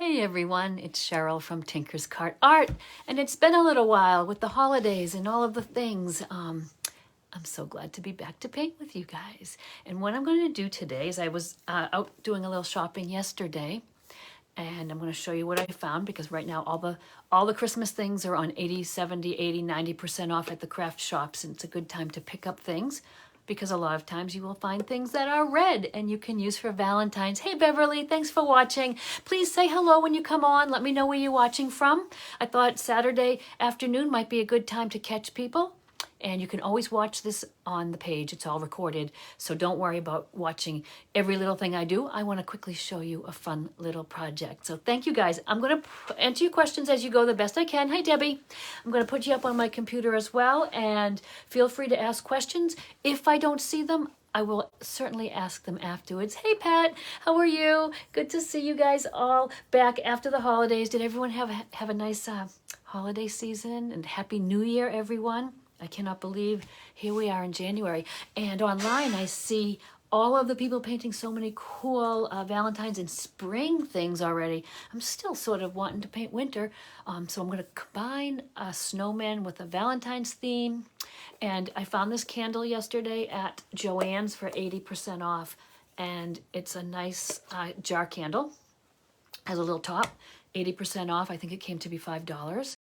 Hey everyone, it's Cheryl from Tinker's Cart Art, and it's been a little while with the holidays and all of the things. I'm so glad to be back to paint with you guys. And what I'm going to do today is I was out doing a little shopping yesterday, and I'm going to show you what I found because right now all the Christmas things are on 80, 70, 80, 90% off at the craft shops, and it's a good time to pick up things because a lot of times you will find things that are red and you can use for Valentine's. Hey Beverly, thanks for watching. Please say hello when you come on. Let me know where you're watching from. I thought Saturday afternoon might be a good time to catch people. And you can always watch this on the page. It's all recorded. So don't worry about watching every little thing I do. I want to quickly show you a fun little project. So thank you guys. I'm going to answer your questions as you go the best I can. Hi, Debbie. I'm going to put you up on my computer as well. And feel free to ask questions. If I don't see them, I will certainly ask them afterwards. Hey, Pat, how are you? Good to see you guys all back after the holidays. Did everyone have a nice holiday season? And Happy New Year, everyone. I cannot believe here we are in January. And online I see all of the people painting so many cool Valentine's and spring things already. I'm still sort of wanting to paint winter. So I'm going to combine a snowman with a Valentine's theme. And I found this candle yesterday at Joann's for 80% off. And it's a nice jar candle. Has a little top, 80% off. I think it came to be $5.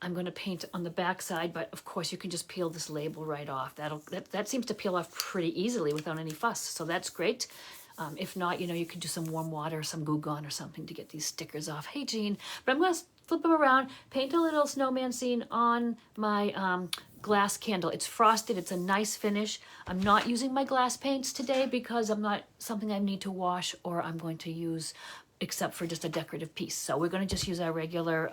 I'm going to paint on the back side, but of course you can just peel this label right off. That seems to peel off pretty easily without any fuss, so that's great. If not, you could do some warm water, some Goo Gone or something to get these stickers off. Hey, Jean. But I'm going to flip them around, paint a little snowman scene on my glass candle. It's frosted. It's a nice finish. I'm not using my glass paints today because I'm not something I need to wash or I'm going to use except for just a decorative piece. So we're going to just use our regular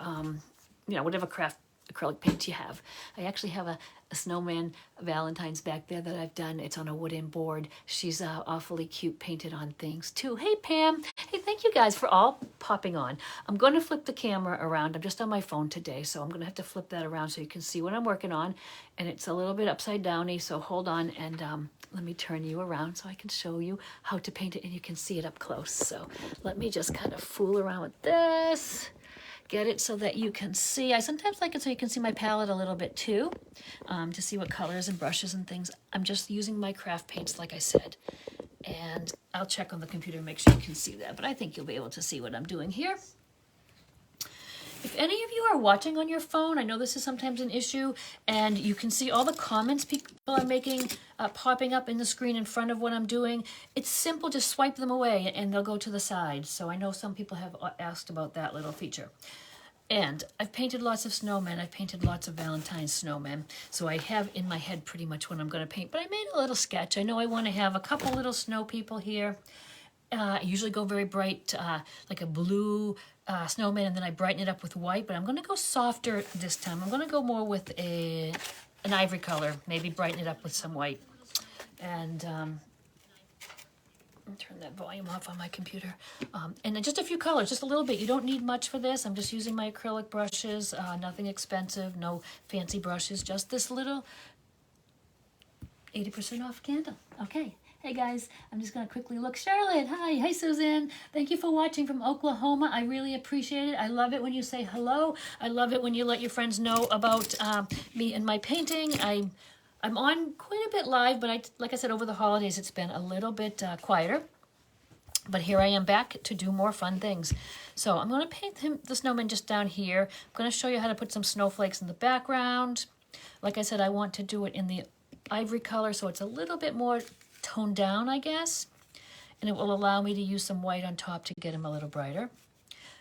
whatever craft acrylic paint you have. I actually have a snowman Valentine's back there that I've done. It's on a wooden board. She's awfully cute painted on things too. Hey Pam. Hey, thank you guys for all popping on. I'm going to flip the camera around. I'm just on my phone today, so I'm going to have to flip that around so you can see what I'm working on. And it's a little bit upside downy, so hold on and let me turn you around so I can show you how to paint it and you can see it up close. So let me just kind of fool around with this. Get it so that you can see. I sometimes like it so you can see my palette a little bit too, to see what colors and brushes and things. I'm just using my craft paints like I said, and I'll check on the computer and make sure you can see that, but I think you'll be able to see what I'm doing here. If any of you are watching on your phone, I know this is sometimes an issue, and you can see all the comments people are making popping up in the screen in front of what I'm doing. It's simple, just swipe them away and they'll go to the side. So I know some people have asked about that little feature. And I've painted lots of snowmen. I've painted lots of Valentine's snowmen. So I have in my head pretty much what I'm going to paint. But I made a little sketch. I know I want to have a couple little snow people here. I usually go very bright, like a blue snowman, and then I brighten it up with white. But I'm going to go softer this time. I'm going to go more with an ivory color, maybe brighten it up with some white. And turn that volume off on my computer. And then just a few colors, just a little bit. You don't need much for this. I'm just using my acrylic brushes, nothing expensive, no fancy brushes, just this little 80% off candle. Okay. Hey guys, I'm just going to quickly look. Charlotte, hi. Hi Susan. Thank you for watching from Oklahoma. I really appreciate it. I love it when you say hello. I love it when you let your friends know about me and my painting. I'm on quite a bit live, but like I said, over the holidays, it's been a little bit quieter. But here I am back to do more fun things. So I'm going to paint the snowman just down here. I'm going to show you how to put some snowflakes in the background. Like I said, I want to do it in the ivory color, so it's a little bit more toned down, I guess. And it will allow me to use some white on top to get him a little brighter.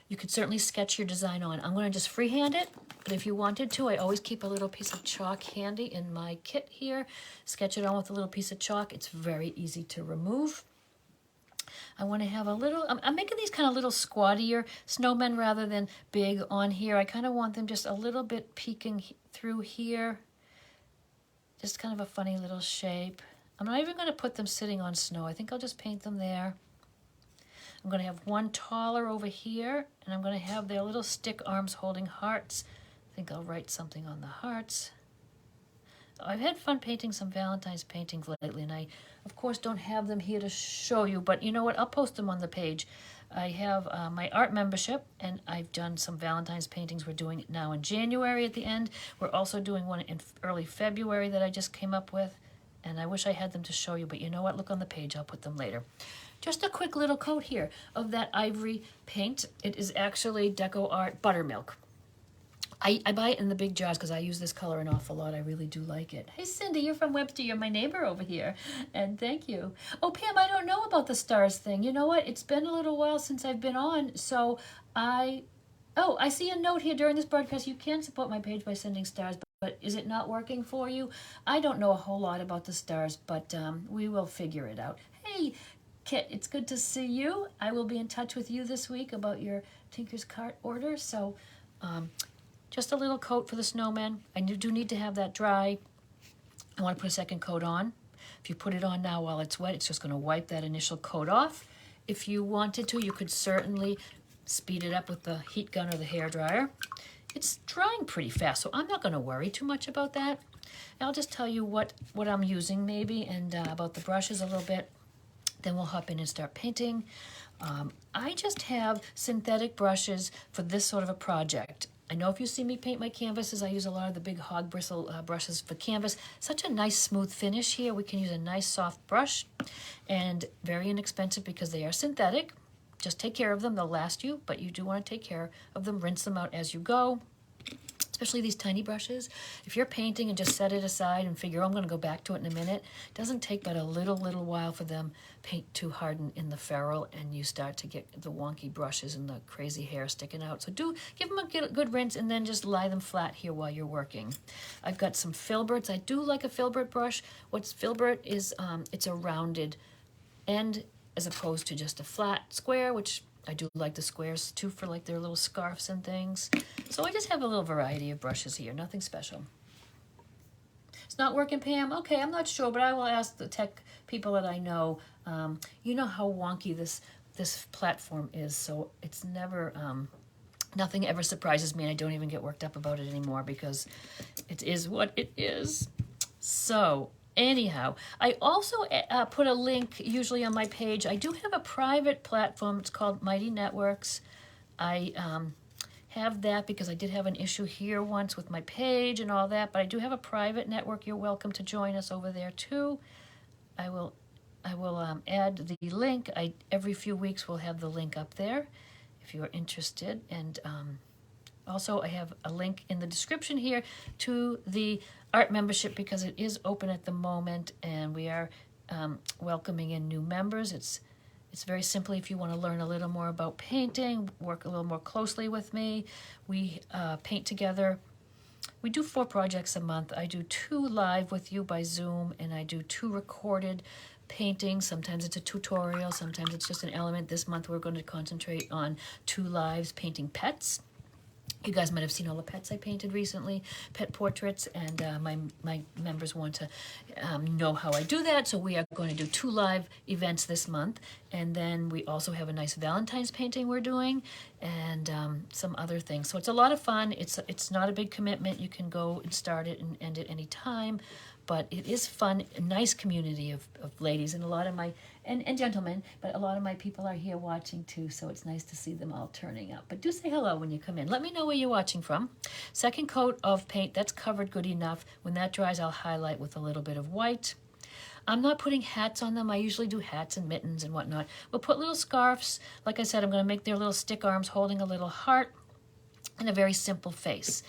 You could certainly sketch your design on. I'm going to just freehand it, but if you wanted to, I always keep a little piece of chalk handy in my kit here. Sketch it on with a little piece of chalk. It's very easy to remove. I want to have a little, I'm making these kind of little squattier snowmen rather than big on here. I kind of want them just a little bit peeking through here. Just kind of a funny little shape. I'm not even going to put them sitting on snow. I think I'll just paint them there. I'm going to have one taller over here, and I'm going to have their little stick arms holding hearts. I think I'll write something on the hearts. I've had fun painting some Valentine's paintings lately, and I, of course, don't have them here to show you, but you know what? I'll post them on the page. I have my art membership, and I've done some Valentine's paintings. We're doing it now in January at the end. We're also doing one in early February that I just came up with, and I wish I had them to show you, but you know what? Look on the page. I'll put them later. Just a quick little coat here of that ivory paint. It is actually Deco Art Buttermilk. I buy it in the big jars because I use this color an awful lot. I really do like it. Hey, Cindy, you're from Webster. You're my neighbor over here. And thank you. Oh, Pam, I don't know about the stars thing. You know what? It's been a little while since I've been on. So I see a note here during this broadcast. You can support my page by sending stars, but is it not working for you? I don't know a whole lot about the stars, but we will figure it out. Hey, Kit, it's good to see you. I will be in touch with you this week about your Tinker's Cart order. So, just a little coat for the snowman. I do need to have that dry. I want to put a second coat on. If you put it on now while it's wet, it's just going to wipe that initial coat off. If you wanted to, you could certainly speed it up with the heat gun or the hair dryer. It's drying pretty fast, so I'm not going to worry too much about that. I'll just tell you what I'm using maybe, and about the brushes a little bit. Then we'll hop in and start painting. I just have synthetic brushes for this sort of a project. I know if you see me paint my canvases, I use a lot of the big hog bristle brushes for canvas. Such a nice smooth finish here. We can use a nice soft brush, and very inexpensive because they are synthetic. Just take care of them. They'll last you, but you do want to take care of them. Rinse them out as you go. Especially these tiny brushes. If you're painting and just set it aside and figure, oh, I'm going to go back to it in a minute, it doesn't take but a little while for them paint to harden in the ferrule, and you start to get the wonky brushes and the crazy hair sticking out. So give them a good rinse, and then just lie them flat here while you're working. I've got some filberts. I do like a filbert brush. What's filbert is it's a rounded end as opposed to just a flat square, which I do like the squares too for like their little scarves and things. So I just have a little variety of brushes here, nothing special. It's not working, Pam? Okay, I'm not sure, but I will ask the tech people that I know. You know how wonky this platform is, so it's never, nothing ever surprises me, and I don't even get worked up about it anymore because it is what it is. So anyhow, I also put a link usually on my page. I do have a private platform. It's called Mighty Networks. I have that because I did have an issue here once with my page and all that, but I do have a private network. You're welcome to join us over there too. I will add the link. Every few weeks we'll have the link up there if you're interested. And also, I have a link in the description here to the art membership because it is open at the moment, and we are welcoming in new members. It's very simply, if you want to learn a little more about painting, work a little more closely with me, we paint together. We do 4 projects a month. I do 2 live with you by Zoom, and I do 2 recorded paintings. Sometimes it's a tutorial, sometimes it's just an element. This month we're going to concentrate on 2 lives painting pets. You guys might have seen all the pets I painted recently, pet portraits, and my members want to know how I do that. So we are going to do 2 live events this month, and then we also have a nice Valentine's painting we're doing, and some other things. So it's a lot of fun. It's not a big commitment. You can go and start it and end it any time, but it is fun. A nice community of ladies, and a lot of my and gentlemen, but a lot of my people are here watching too, so it's nice to see them all turning up. But do say hello when you come in. Let me know where you're watching from. Second coat of paint, that's covered good enough. When that dries, I'll highlight with a little bit of white. I'm not putting hats on them. I usually do hats and mittens and whatnot. We'll put little scarves. Like I said, I'm going to make their little stick arms holding a little heart and a very simple face.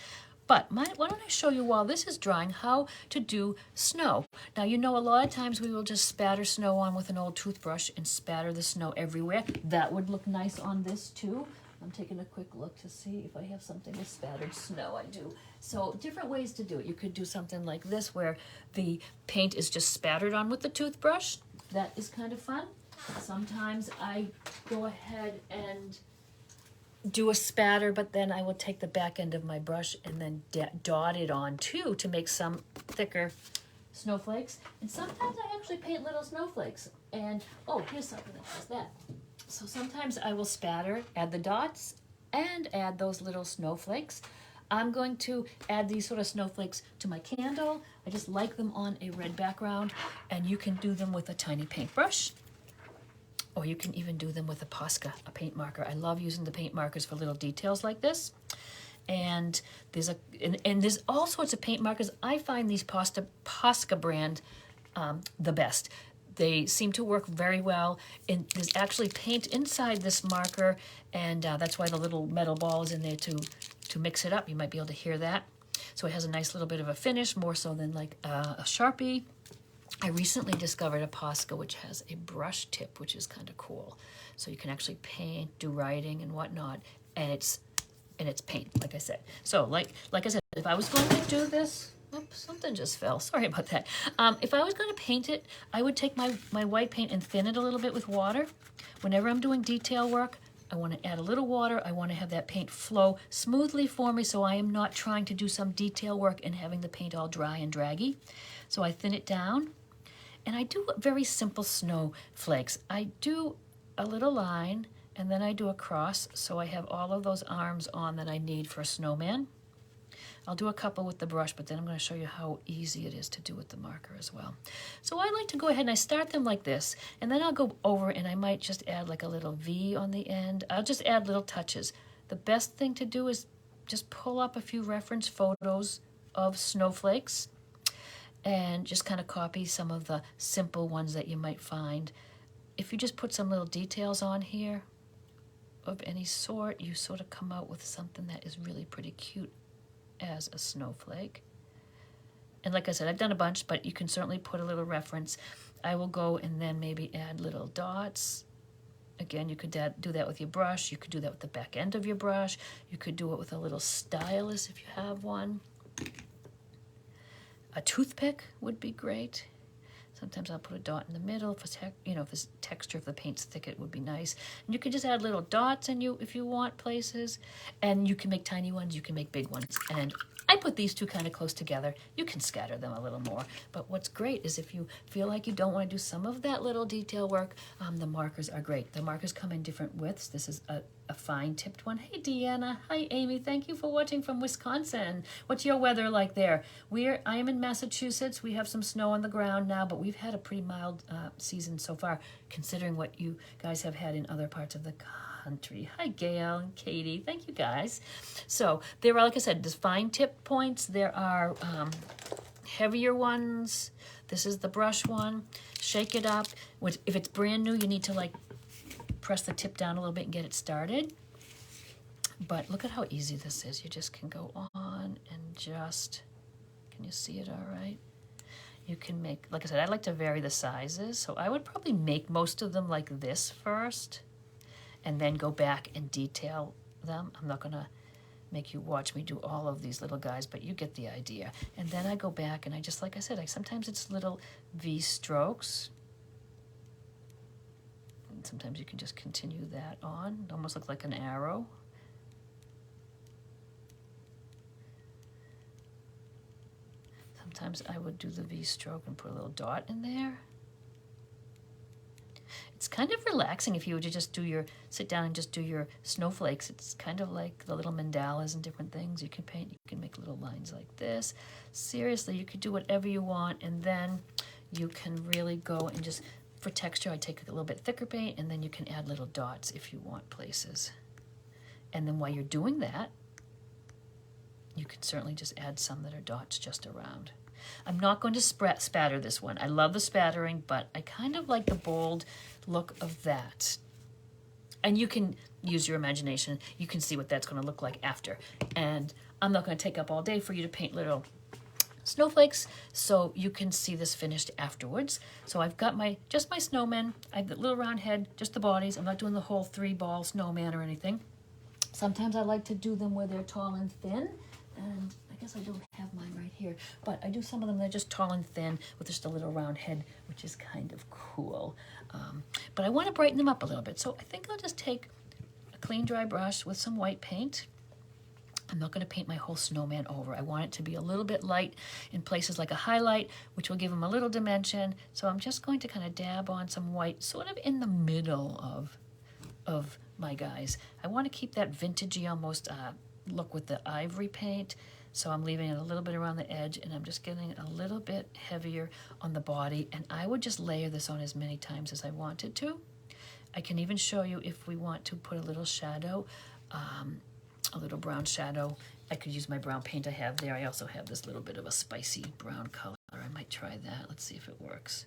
But why don't I show you while this is drying how to do snow. Now, you know, a lot of times we will just spatter snow on with an old toothbrush and spatter the snow everywhere. That would look nice on this too. I'm taking a quick look to see if I have something with spattered snow. I do. So different ways to do it. You could do something like this where the paint is just spattered on with the toothbrush. That is kind of fun. Sometimes I go ahead and do a spatter, but then I will take the back end of my brush and then dot it on too to make some thicker snowflakes. And sometimes I actually paint little snowflakes. And oh, here's something that does that. So sometimes I will spatter, add the dots, and add those little snowflakes. I'm going to add these sort of snowflakes to my candle. I just like them on a red background, and you can do them with a tiny paintbrush. or you can even do them with a Posca, a paint marker. I love using the paint markers for little details like this. And there's all sorts of paint markers. I find these Posca brand the best. They seem to work very well. And there's actually paint inside this marker, and that's why the little metal ball is in there to mix it up. You might be able to hear that. So it has a nice little bit of a finish, more so than like a Sharpie. I recently discovered a Posca which has a brush tip, which is kind of cool. So you can actually paint, do writing and whatnot, and it's paint, like I said. So like I said, if I was going to do this, oops, something just fell. Sorry about that. If I was going to paint it, I would take my white paint and thin it a little bit with water. Whenever I'm doing detail work, I want to add a little water. I want to have that paint flow smoothly for me, so I am not trying to do some detail work and having the paint all dry and draggy. So I thin it down, and I do very simple snowflakes. I do a little line, and then I do a cross, so I have all of those arms on that I need for a snowman. I'll do a couple with the brush, but then I'm going to show you how easy it is to do with the marker as well. So I like to go ahead and I start them like this, and then I'll go over and I might just add like a little V on the end. I'll just add little touches. The best thing to do is just pull up a few reference photos of snowflakes and just kind of copy some of the simple ones that you might find. If you just put some little details on here of any sort, you sort of come out with something that is really pretty cute as a snowflake. And like I said, I've done a bunch, but you can certainly put a little reference. I will go and then maybe add little dots. Again, you could do that with your brush. You could do that with the back end of your brush. You could do it with a little stylus if you have one. A toothpick would be great. Sometimes I'll put a dot in the middle. If the texture of the paint's thick, it would be nice. And you can just add little dots if you want places. And you can make tiny ones, you can make big ones. And I put these two kind of close together. You can scatter them a little more. But what's great is if you feel like you don't want to do some of that little detail work, the markers are great. The markers come in different widths. This is a fine tipped one. Hey, Deanna. Hi, Amy. Thank you for watching from Wisconsin. What's your weather like there? I am in Massachusetts. We have some snow on the ground now, but we've had a pretty mild season so far, considering what you guys have had in other parts of the country. Hi, Gail and Katie. Thank you, guys. So there are, like I said, there's fine tip points. There are heavier ones. This is the brush one. Shake it up. If it's brand new, you need to press the tip down a little bit and get it started. But look at how easy this is. You just can go on and can you see it all right? You can make, like I said, I like to vary the sizes. So I would probably make most of them like this first and then go back and detail them. I'm not going to make you watch me do all of these little guys, but you get the idea. And then I go back and I just, like I said, sometimes it's little V strokes. And sometimes you can just continue that on. It almost looks like an arrow. Sometimes I would do the V stroke and put a little dot in there. It's kind of relaxing if you were to just sit down and just do your snowflakes. It's kind of like the little mandalas and different things you can paint. You can make little lines like this. Seriously, you could do whatever you want, and then you can really go and just, for texture, I take a little bit thicker paint, and then you can add little dots if you want places. And then while you're doing that, you can certainly just add some that are dots just around. I'm not going to spatter this one. I love the spattering, but I kind of like the bold look of that. And you can use your imagination. You can see what that's going to look like after. And I'm not going to take up all day for you to paint little snowflakes, so you can see this finished afterwards. So I've got just my snowman. I have the little round head, just the bodies. I'm not doing the whole 3-ball snowman or anything. Sometimes I like to do them where they're tall and thin, and I guess I don't have mine right here, but I do some of them that are just tall and thin with just a little round head, which is kind of cool. But I want to brighten them up a little bit, so I think I'll just take a clean dry brush with some white paint. I'm not going to paint my whole snowman over. I want it to be a little bit light in places like a highlight, which will give them a little dimension. So I'm just going to kind of dab on some white sort of in the middle of my guys. I want to keep that vintagey almost look with the ivory paint. So I'm leaving it a little bit around the edge, and I'm just getting a little bit heavier on the body. And I would just layer this on as many times as I wanted to. I can even show you if we want to put a little shadow, a little brown shadow. I could use my brown paint I have there. I also have this little bit of a spicy brown color. I might try that. Let's see if it works.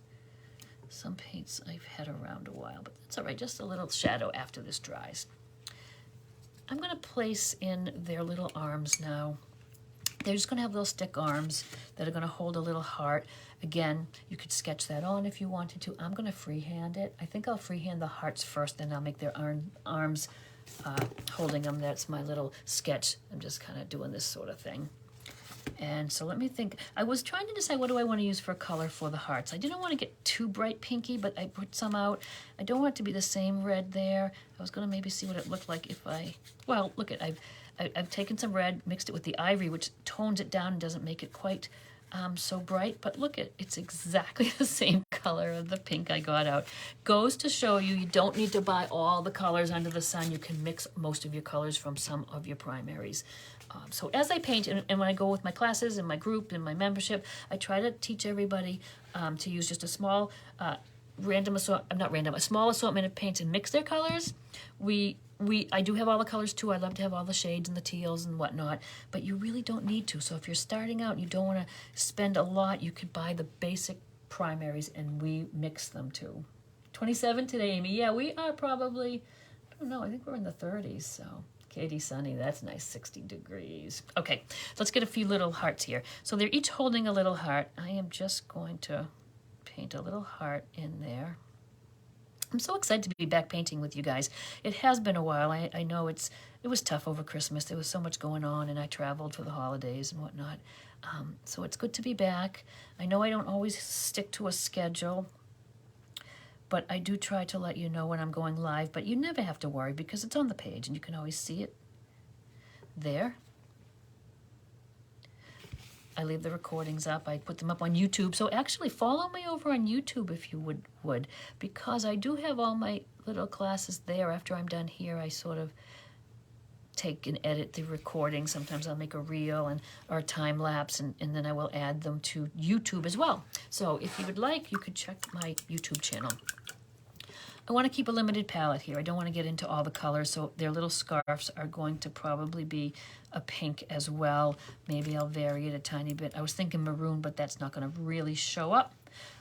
Some paints I've had around a while, but that's all right. Just a little shadow after this dries. I'm going to place in their little arms now. They're just going to have little stick arms that are going to hold a little heart. Again, you could sketch that on if you wanted to. I'm going to freehand it. I think I'll freehand the hearts first, then I'll make their arms holding them. That's my little sketch. I'm just kind of doing this sort of thing. And so let me think. I was trying to decide what do I want to use for color for the hearts. I didn't want to get too bright pinky, but I put some out. I don't want it to be the same red there. I was going to maybe see what it looked like if I, well, look at, I've taken some red, mixed it with the ivory, which tones it down and doesn't make it quite so bright. But look at, it's exactly the same color of the pink I got out. Goes to show you, you don't need to buy all the colors under the sun. You can mix most of your colors from some of your primaries. So as I paint, and when I go with my classes and my group and my membership, I try to teach everybody to use just a small a small assortment of paints and mix their colors. I do have all the colors too. I love to have all the shades and the teals and whatnot, but you really don't need to. So if you're starting out and you don't want to spend a lot, you could buy the basic primaries and we mix them too. 27 today, Amy. Yeah, we are probably, I don't know, I think we're in the 30s, so. Katie, sunny, that's nice, 60 degrees. Okay, let's get a few little hearts here. So they're each holding a little heart. I am just going to paint a little heart in there. I'm so excited to be back painting with you guys. It has been a while. I know it was tough over Christmas. There was so much going on, and I traveled for the holidays and whatnot. So it's good to be back. I know I don't always stick to a schedule, but I do try to let you know when I'm going live, but you never have to worry because it's on the page and you can always see it there. I leave the recordings up. I put them up on YouTube. So actually follow me over on YouTube if you would, because I do have all my little classes there. After I'm done here, I sort of take and edit the recording. Sometimes I'll make a reel or a time lapse, and then I will add them to YouTube as well. So if you would like, you could check my YouTube channel. I want to keep a limited palette here. I don't want to get into all the colors, so their little scarves are going to probably be a pink as well. Maybe I'll vary it a tiny bit. I was thinking maroon, but that's not going to really show up.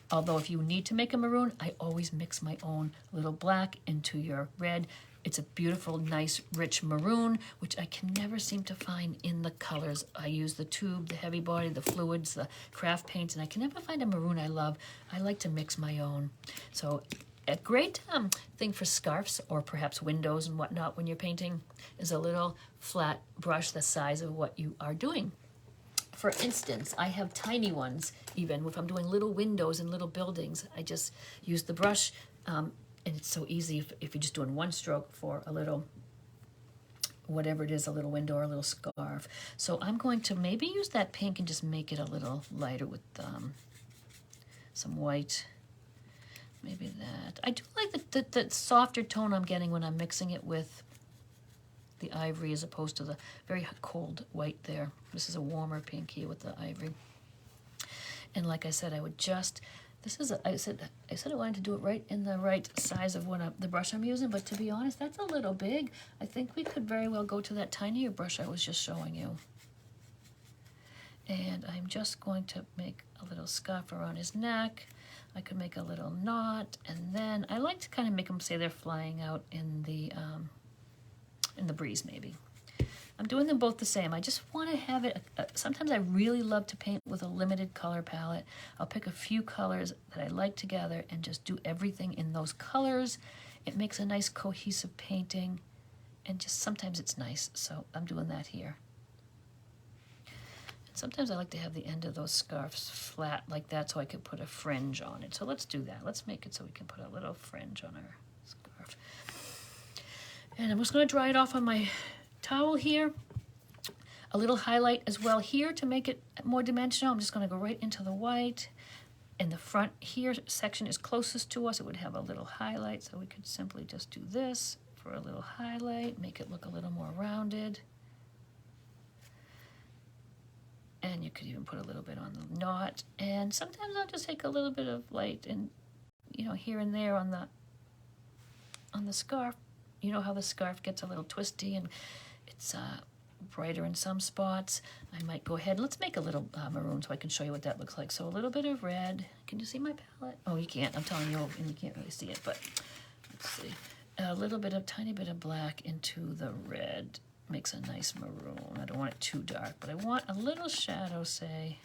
Although if you need to make a maroon, I always mix my own little black into your red. It's a beautiful, nice, rich maroon, which I can never seem to find in the colors. I use the tube, the heavy body, the fluids, the craft paints, and I can never find a maroon I love. I like to mix my own. So a great thing for scarves or perhaps windows and whatnot when you're painting is a little flat brush the size of what you are doing. For instance, I have tiny ones even. If I'm doing little windows in little buildings, I just use the brush, and it's so easy if you're just doing one stroke for a little, whatever it is, a little window or a little scarf. So I'm going to maybe use that pink and just make it a little lighter with some white. Maybe that. I do like the softer tone I'm getting when I'm mixing it with the ivory as opposed to the very cold white there. This is a warmer pink here with the ivory. And like I said, I would just, I said I wanted to do it right in the right size of the brush I'm using, but to be honest, that's a little big. I think we could very well go to that tinier brush I was just showing you. And I'm just going to make a little scarf around his neck. I could make a little knot, and then I like to kind of make them say they're flying out in the breeze maybe. I'm doing them both the same. I just want to have it, sometimes I really love to paint with a limited color palette. I'll pick a few colors that I like together and just do everything in those colors. It makes a nice cohesive painting, and just sometimes it's nice, so I'm doing that here. Sometimes I like to have the end of those scarves flat like that so I could put a fringe on it. So let's do that. Let's make it so we can put a little fringe on our scarf. And I'm just going to dry it off on my towel here. A little highlight as well here to make it more dimensional. I'm just going to go right into the white. And the front here section is closest to us. It would have a little highlight, so we could simply just do this for a little highlight, make it look a little more rounded. And you could even put a little bit on the knot. And sometimes I'll just take a little bit of light and, here and there on on the scarf. You know how the scarf gets a little twisty and it's brighter in some spots. I might go ahead. Let's make a little maroon so I can show you what that looks like. So a little bit of red. Can you see my palette? Oh, you can't. I'm telling you, and you can't really see it, but let's see. A little bit of, tiny bit of black into the red makes a nice maroon. I don't want it too dark, but I want a little shadow, say,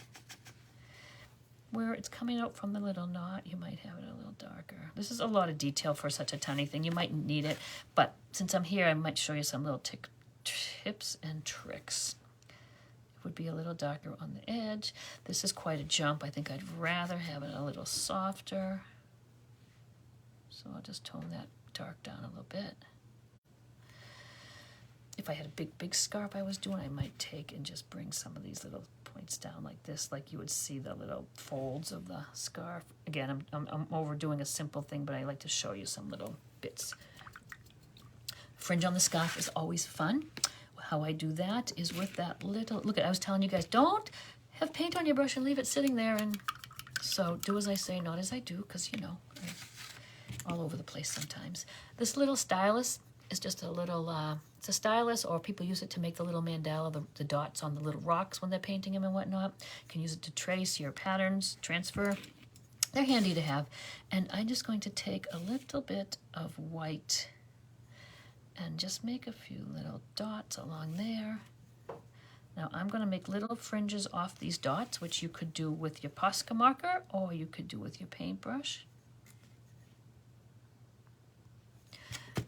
where it's coming out from the little knot. You might have it a little darker. This is a lot of detail for such a tiny thing. You might need it, but since I'm here, I might show you some little tips and tricks. It would be a little darker on the edge. This is quite a jump. I think I'd rather have it a little softer. So I'll just tone that dark down a little bit. If I had a big scarf I was doing, I might take and just bring some of these little points down like this, like you would see the little folds of the scarf. Again, I'm overdoing a simple thing, but I like to show you some little bits. Fringe on the scarf is always fun. How I do that is with that little, look, I was telling you guys, don't have paint on your brush and leave it sitting there. And so do as I say, not as I do, because, you know, I'm all over the place sometimes. This little stylus is just a little, it's a stylus, or people use it to make the little mandala, the dots on the little rocks when they're painting them and whatnot. You can use it to trace your patterns, transfer. They're handy to have. And I'm just going to take a little bit of white and just make a few little dots along there. Now I'm going to make little fringes off these dots, which you could do with your Posca marker, or you could do with your paintbrush.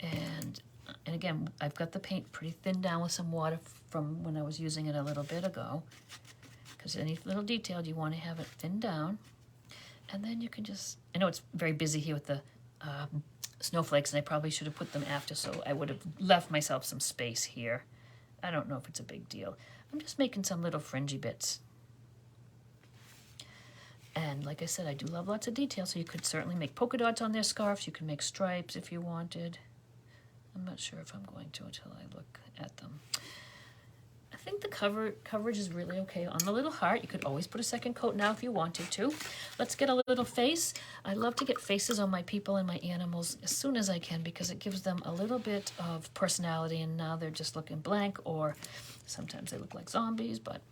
And again, I've got the paint pretty thin down with some water from when I was using it a little bit ago, because any little detail you want to have it thinned down. And then you can just, I know it's very busy here with the snowflakes, and I probably should have put them after, so I would have left myself some space here. I don't know if it's a big deal. I'm just making some little fringy bits. And like I said, I do love lots of detail, so you could certainly make polka dots on their scarves. You can make stripes if you wanted. I'm not sure if I'm going to until I look at them. I think the coverage is really okay. On the little heart, you could always put a second coat now if you wanted to. Let's get a little face. I love to get faces on my people and my animals as soon as I can, because it gives them a little bit of personality, and now they're just looking blank, or sometimes they look like zombies, but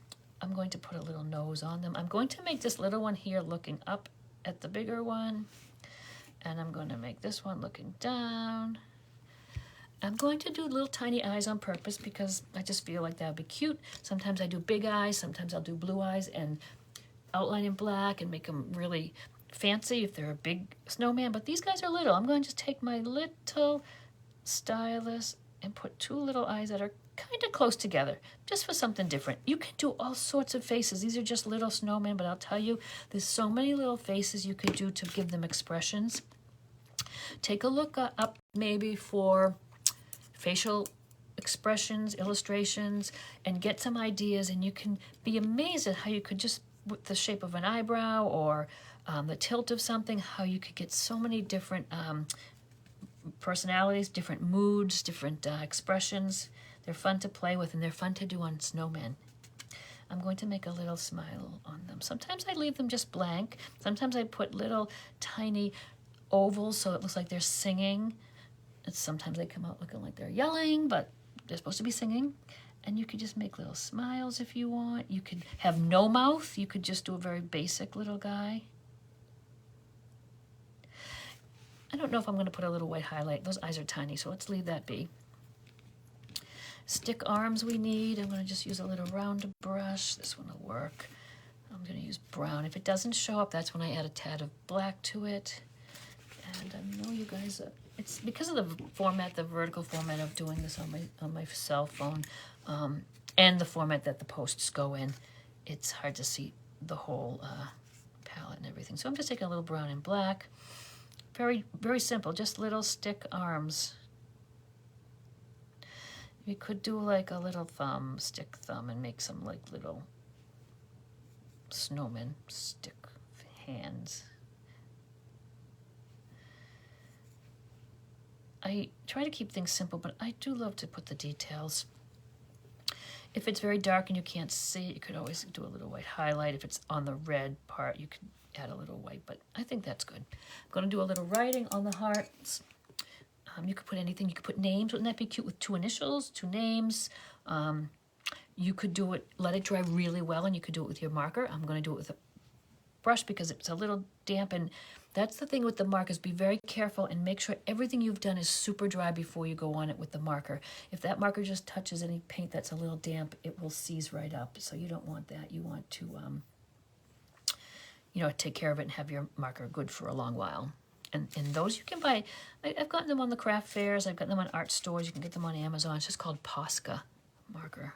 I'm going to put a little nose on them. I'm going to make this little one here looking up at the bigger one, and I'm going to make this one looking down. I'm going to do little tiny eyes on purpose because I just feel like that would be cute. Sometimes I do big eyes, sometimes I'll do blue eyes and outline in black and make them really fancy if they're a big snowman, but these guys are little. I'm going to just take my little stylus and put two little eyes that are kind of close together, just for something different. You can do all sorts of faces. These are just little snowmen, but I'll tell you, there's so many little faces you could do to give them expressions. Take a look up maybe for facial expressions, illustrations, and get some ideas, and you can be amazed at how you could just, with the shape of an eyebrow or the tilt of something, how you could get so many different personalities, different moods, different expressions. They're fun to play with, and they're fun to do on snowmen. I'm going to make a little smile on them. Sometimes I leave them just blank. Sometimes I put little tiny ovals so it looks like they're singing. And sometimes they come out looking like they're yelling, but they're supposed to be singing. And you could just make little smiles if you want. You could have no mouth. You could just do a very basic little guy. I don't know if I'm going to put a little white highlight. Those eyes are tiny, so let's leave that be. Stick arms we need. I'm going to just use a little round brush. This one will work. I'm going to use brown. If it doesn't show up, that's when I add a tad of black to it. And I know you guys, it's because of the format, the vertical format of doing this on my cell phone, and the format that the posts go in, it's hard to see the whole palette and everything. So I'm just taking a little brown and black. Very, very simple, just little stick arms. You could do like a little stick thumb, and make some like little snowman stick hands. I try to keep things simple, but I do love to put the details. If it's very dark and you can't see, you could always do a little white highlight. If it's on the red part, you could add a little white, but I think that's good. I'm going to do a little writing on the hearts. You could put anything. You could put names. Wouldn't that be cute with 2 initials, 2 names? You could do it, let it dry really well, and you could do it with your marker. I'm going to do it with a brush because it's a little damp, and that's the thing with the markers. Be very careful and make sure everything you've done is super dry before you go on it with the marker. If that marker just touches any paint that's a little damp, it will seize right up. So you don't want that. You want to, you know, take care of it and have your marker good for a long while. And those you can buy. I've gotten them on the craft fairs. I've gotten them on art stores. You can get them on Amazon. It's just called Posca marker.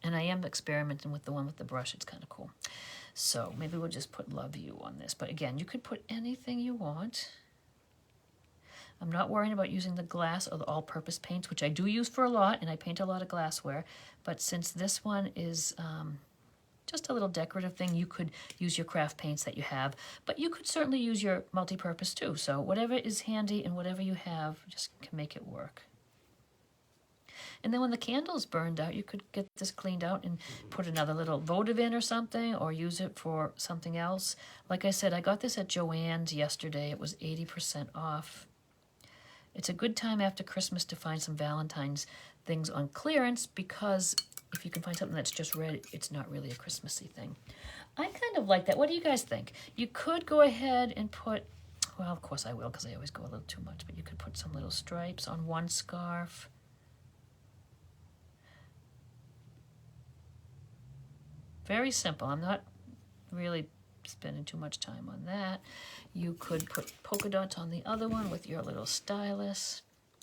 And I am experimenting with the one with the brush. It's kind of cool. So maybe we'll just put Love You on this. But again, you could put anything you want. I'm not worrying about using the glass or the all-purpose paints, which I do use for a lot, and I paint a lot of glassware. But since this one is just a little decorative thing, you could use your craft paints that you have. But you could certainly use your multi-purpose too. So whatever is handy and whatever you have, just can make it work. And then when the candle's burned out, you could get this cleaned out and put another little votive in or something, or use it for something else. Like I said, I got this at Joann's yesterday. It was 80% off. It's a good time after Christmas to find some Valentine's things on clearance, because if you can find something that's just red, it's not really a Christmassy thing. I kind of like that. What do you guys think? You could go ahead and put, well, of course I will, because I always go a little too much, but you could put some little stripes on one scarf. Very simple. I'm not really spending too much time on that. You could put polka dots on the other one with your little stylus,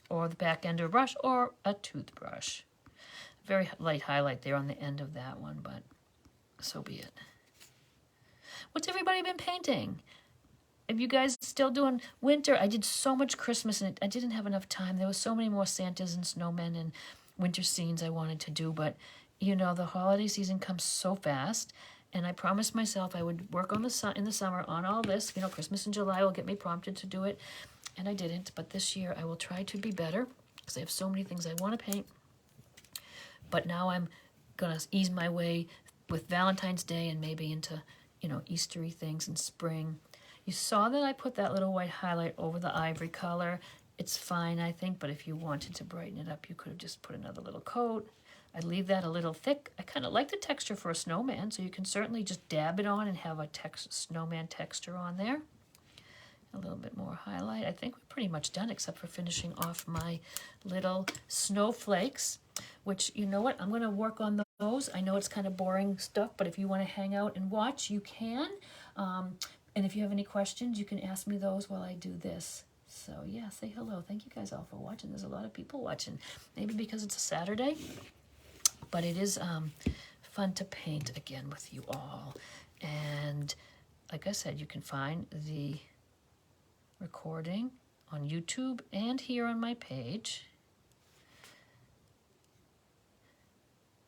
or the back end of a brush, or a toothbrush. Very light highlight there on the end of that one, but so be it. What's everybody been painting? Are you guys still doing winter? I did so much Christmas, and I didn't have enough time. There was so many more Santas and snowmen and winter scenes I wanted to do, but you know, the holiday season comes so fast, and I promised myself I would work on in the summer on all this. You know, Christmas in July will get me prompted to do it, and I didn't. But this year I will try to be better, because I have so many things I want to paint. But now I'm going to ease my way with Valentine's Day and maybe into, you know, Eastery things in spring. You saw that I put that little white highlight over the ivory color. It's fine, I think, but if you wanted to brighten it up, you could have just put another little coat. I'd leave that a little thick. I kind of like the texture for a snowman, so you can certainly just dab it on and have a snowman texture on there. A little bit more highlight. I think we're pretty much done, except for finishing off my little snowflakes, which, you know what, I'm going to work on those. I know it's kind of boring stuff, but if you want to hang out and watch, you can. And if you have any questions, you can ask me those while I do this. So yeah, say hello. Thank you guys all for watching. There's a lot of people watching, maybe because it's a Saturday. But it is fun to paint again with you all. And like I said, you can find the recording on YouTube and here on my page.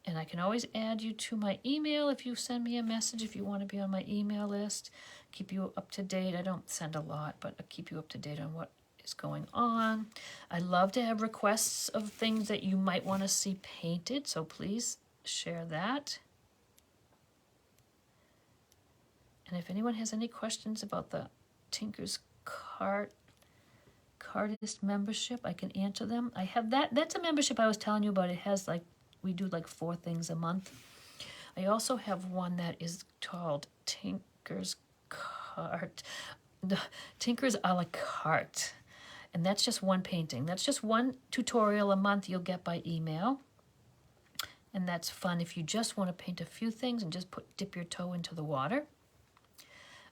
And I can always add you to my email if you send me a message, if you want to be on my email list. Keep you up to date. I don't send a lot, but I keep you up to date on what is going on. I love to have requests of things that you might want to see painted, so please share that. And if anyone has any questions about the Tinker's Cartist membership, I can answer them. I have that's a membership I was telling you about. It has like, we do like 4 things a month. I also have one that is called Tinker's a la carte. And that's just one painting. That's just one tutorial a month you'll get by email. And that's fun if you just want to paint a few things and just dip your toe into the water.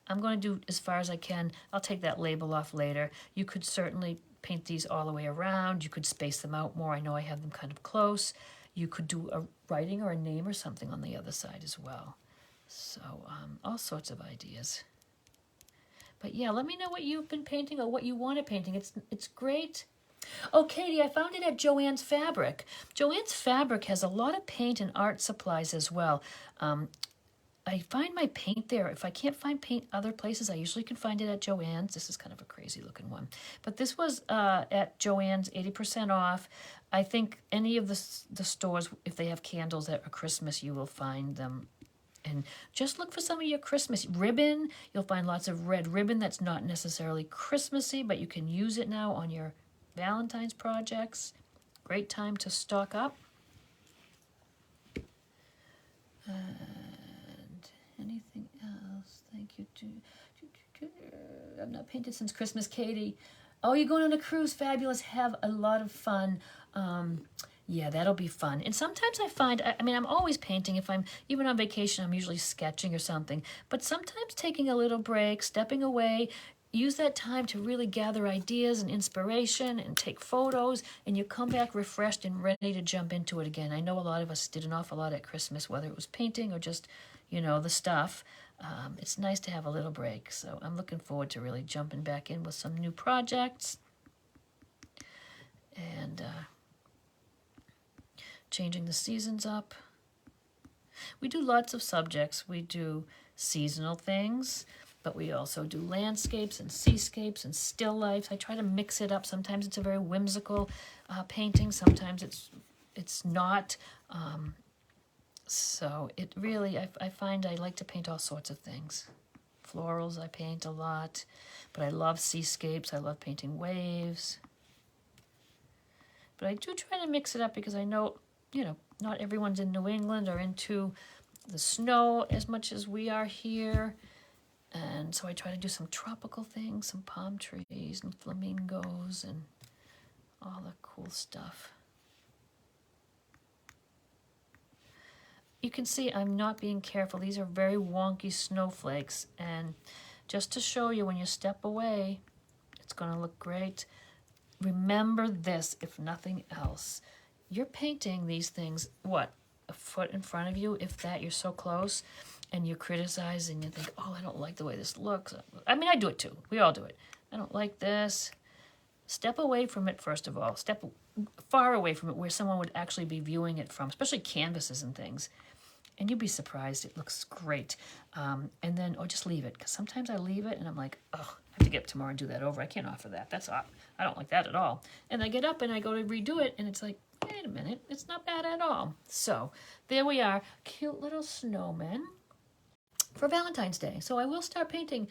I'm going to do as far as I can. I'll take that label off later. You could certainly paint these all the way around. You could space them out more. I know I have them kind of close. You could do a writing or a name or something on the other side as well. So all sorts of ideas. But yeah, let me know what you've been painting or what you want to painting. It's great. Oh, Katie, I found it at Joann's Fabric. Joann's Fabric has a lot of paint and art supplies as well. I find my paint there. If I can't find paint other places, I usually can find it at Joann's. This is kind of a crazy looking one. But this was at Joann's, 80% off. I think any of the stores, if they have candles that are Christmas, you will find them. And just look for some of your Christmas ribbon. You'll find lots of red ribbon that's not necessarily Christmassy, but you can use it now on your Valentine's projects. Great time to stock up. And anything else? Thank you. I've not painted since Christmas, Katie. Oh, you're going on a cruise. Fabulous. Have a lot of fun. Yeah, that'll be fun. And sometimes I find, I mean, I'm always painting. If I'm even on vacation, I'm usually sketching or something. But sometimes taking a little break, stepping away, use that time to really gather ideas and inspiration and take photos, and you come back refreshed and ready to jump into it again. I know a lot of us did an awful lot at Christmas, whether it was painting or just, you know, the stuff. It's nice to have a little break. So I'm looking forward to really jumping back in with some new projects. And changing the seasons up. We do lots of subjects. We do seasonal things, but we also do landscapes and seascapes and still lifes. I try to mix it up. Sometimes it's a very whimsical painting. Sometimes it's not. So it really, I find I like to paint all sorts of things. Florals I paint a lot, but I love seascapes. I love painting waves. But I do try to mix it up because I know, you know, not everyone's in New England or into the snow as much as we are here. And so I try to do some tropical things, some palm trees and flamingos and all the cool stuff. You can see I'm not being careful. These are very wonky snowflakes. And just to show you, when you step away, it's going to look great. Remember this, if nothing else. You're painting these things, what, a foot in front of you, if that, you're so close, and you criticize and you think, oh, I don't like the way this looks. I mean, I do it too. We all do it. I don't like this. Step away from it, first of all. Step far away from it where someone would actually be viewing it from, especially canvases and things. And you'd be surprised. It looks great. And then, or just leave it. Because sometimes I leave it and I'm like, oh, I have to get up tomorrow and do that over. I can't offer that. That's off. I don't like that at all. And I get up and I go to redo it and it's like, wait a minute, it's not bad at all. So there we are, cute little snowman for Valentine's Day. So I will start painting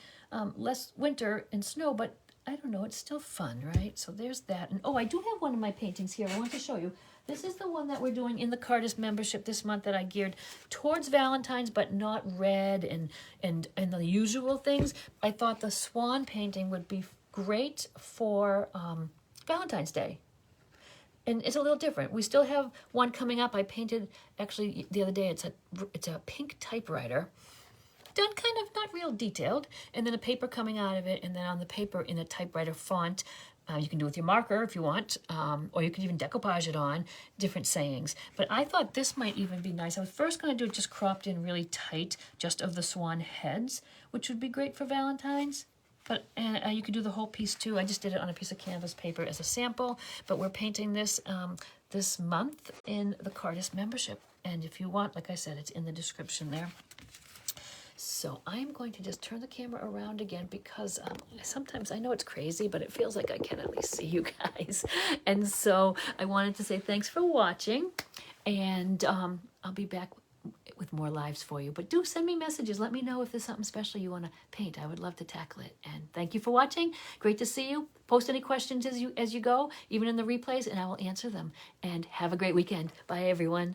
less winter and snow, but I don't know, it's still fun, right? So there's that. And oh, I do have one of my paintings here I want to show you. This is the one that we're doing in the Cardist membership this month that I geared towards Valentine's, but not red and the usual things. I thought the swan painting would be great for Valentine's Day. And it's a little different. We still have one coming up. I painted, actually, the other day, it's a pink typewriter. Done kind of not real detailed. And then a paper coming out of it. And then on the paper in a typewriter font, you can do it with your marker if you want. Or you can even decoupage it on, different sayings. But I thought this might even be nice. I was first going to do it just cropped in really tight, just of the swan heads, which would be great for Valentine's. But you could do the whole piece too. I just did it on a piece of canvas paper as a sample. But we're painting this this month in the Cardist membership. And if you want, like I said, it's in the description there. So I'm going to just turn the camera around again because sometimes I know it's crazy, but it feels like I can at least see you guys. And so I wanted to say thanks for watching. And I'll be back with more lives for you. But do send me messages. Let me know if there's something special you want to paint. I would love to tackle it. And thank you for watching. Great to see you. Post any questions as you go, even in the replays, and I will answer them. And have a great weekend. Bye, everyone.